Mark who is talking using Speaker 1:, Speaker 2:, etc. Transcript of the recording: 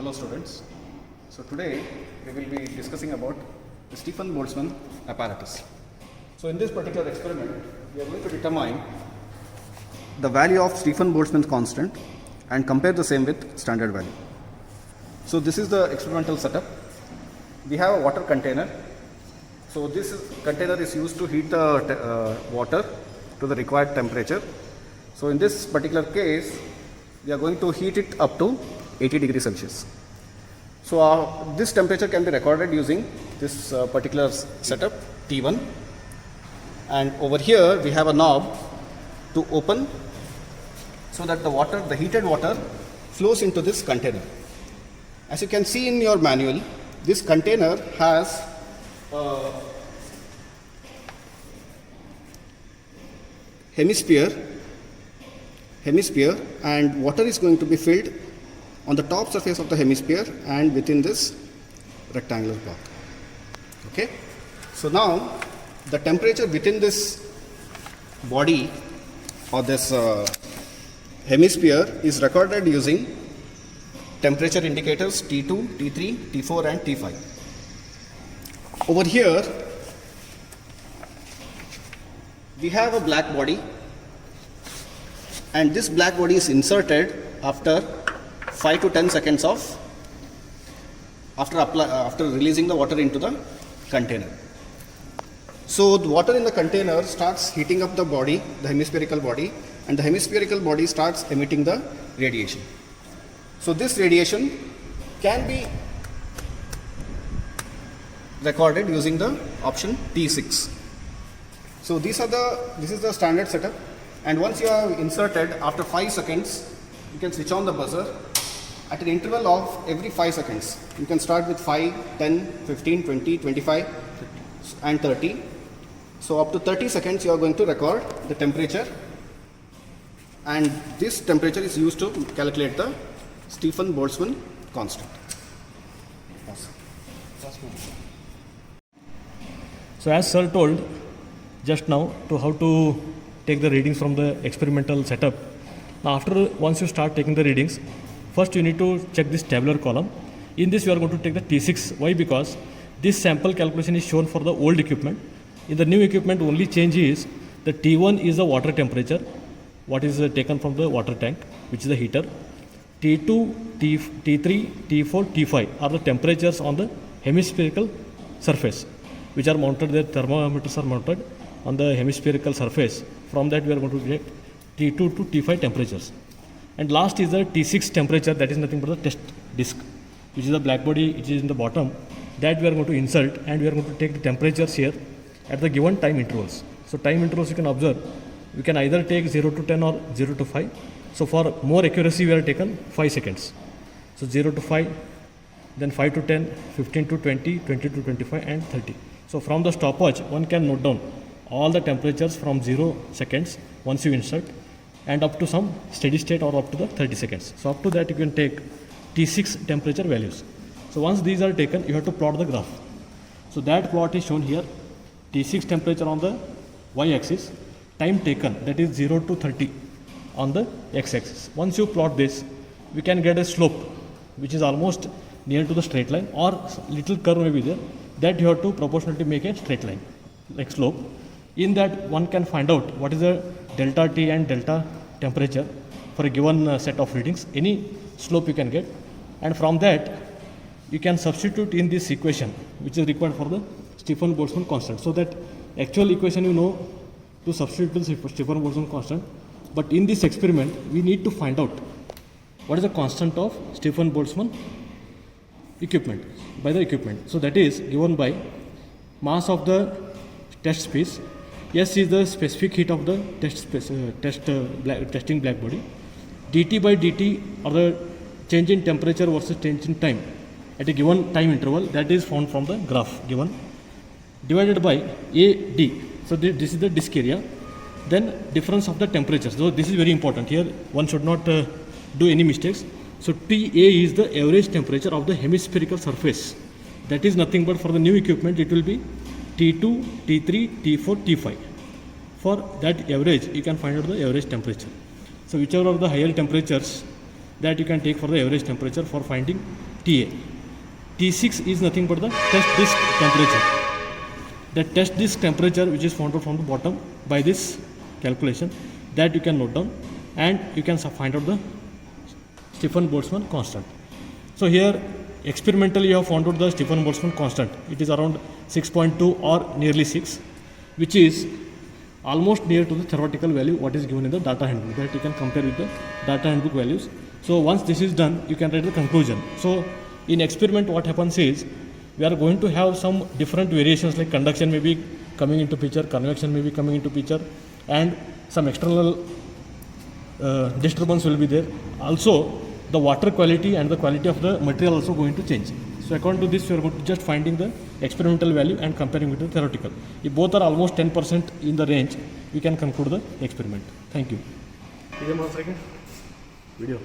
Speaker 1: Hello students. So today we will be discussing about the Stefan Boltzmann apparatus. So in this particular experiment we are going to determine the value of Stefan Boltzmann constant and compare the same with standard value. So this is the experimental setup. We have a water container. So container is used to heat the water to the required temperature. So in this particular case we are going to heat it up to 80 degrees Celsius. So this temperature can be recorded using this particular setup T1, and over here we have a knob to open so that the heated water flows into this container. As you can see in your manual, this container has hemisphere, and water is going to be filled on the top surface of the hemisphere and within this rectangular block. Okay, so now the temperature within this body or this hemisphere is recorded using temperature indicators T2, T3, T4 and T5. Over here we have a black body, and this black body is inserted after 5 to 10 seconds after releasing the water into the container. So the water in the container starts heating up the body, the hemispherical body, and the hemispherical body starts emitting the radiation. So this radiation can be recorded using the option T6. So this is the standard setup, and once you have inserted, after 5 seconds you can switch on the buzzer at an interval of every 5 seconds. You can start with 5, 10, 15, 20, 25 and 30. So up to 30 seconds you are going to record the temperature, and this temperature is used to calculate the Stefan Boltzmann constant.
Speaker 2: So as sir told just now to how to take the readings from the experimental setup. Now once you start taking the readings, first you need to check this tabular column. In this you are going to take the T6. Why? Because this sample calculation is shown for the old equipment. In the new equipment only change is the T1 is the water temperature, what is taken from the water tank, which is the heater. T2, T3, T4, T5 are the temperatures on the hemispherical surface, which are mounted, the thermometers are mounted on the hemispherical surface. From that we are going to get T2 to T5 temperatures. And last is the T6 temperature, that is nothing but the test disk, which is the black body, which is in the bottom, that we are going to insert, and we are going to take the temperatures here at the given time intervals. So time intervals you can observe, we can either take 0 to 10 or 0 to 5. So for more accuracy we are taken 5 seconds. So 0 to 5, then 5 to 10, 15 to 20, 20 to 25 and 30. So from the stopwatch one can note down all the temperatures from 0 seconds once you insert, and up to some steady state or up to the 30 seconds. So up to that you can take T6 temperature values. So once these are taken, you have to plot the graph. So that plot is shown here. T6 temperature on the y-axis, time taken, that is 0 to 30 on the x-axis. Once you plot this, we can get a slope which is almost near to the straight line, or little curve may be there, that you have to proportionally make a straight line like slope. In that one can find out what is the delta T and delta temperature for a given set of readings, any slope you can get, and from that you can substitute in this equation which is required for the Stefan Boltzmann constant. So that actual equation you know to substitute the Stefan Boltzmann constant, but in this experiment we need to find out what is the constant of Stefan Boltzmann equipment by the equipment. So that is given by mass of the test piece. S is the specific heat of the testing black body. dt by dt or the change in temperature versus change in time at a given time interval, that is found from the graph given, divided by AD. So this is the disk area. Then difference of the temperatures. So this is very important. Here one should not do any mistakes. So TA is the average temperature of the hemispherical surface. That is nothing but for the new equipment it will be T2, T3, T4, T5. For that average, you can find out the average temperature. So whichever of the higher temperatures that you can take for the average temperature for finding TA. T6 is nothing but the test disk temperature. The test disk temperature which is found out from the bottom by this calculation, that you can note down, and you can find out the Stefan-Boltzmann constant. So here experimentally you have found out the Stefan-Boltzmann constant. It is around 6.2 or nearly 6, which is almost near to the theoretical value what is given in the data handbook, that you can compare with the data handbook values. So once this is done, you can write the conclusion. So in experiment what happens is, we are going to have some different variations, like conduction may be coming into picture, convection may be coming into picture, and some external disturbance will be there. Also the water quality and the quality of the material also going to change. So according to this, you are going to just finding the experimental value and comparing with the theoretical. If both are almost 10% in the range, we can conclude the experiment. Thank you. Video.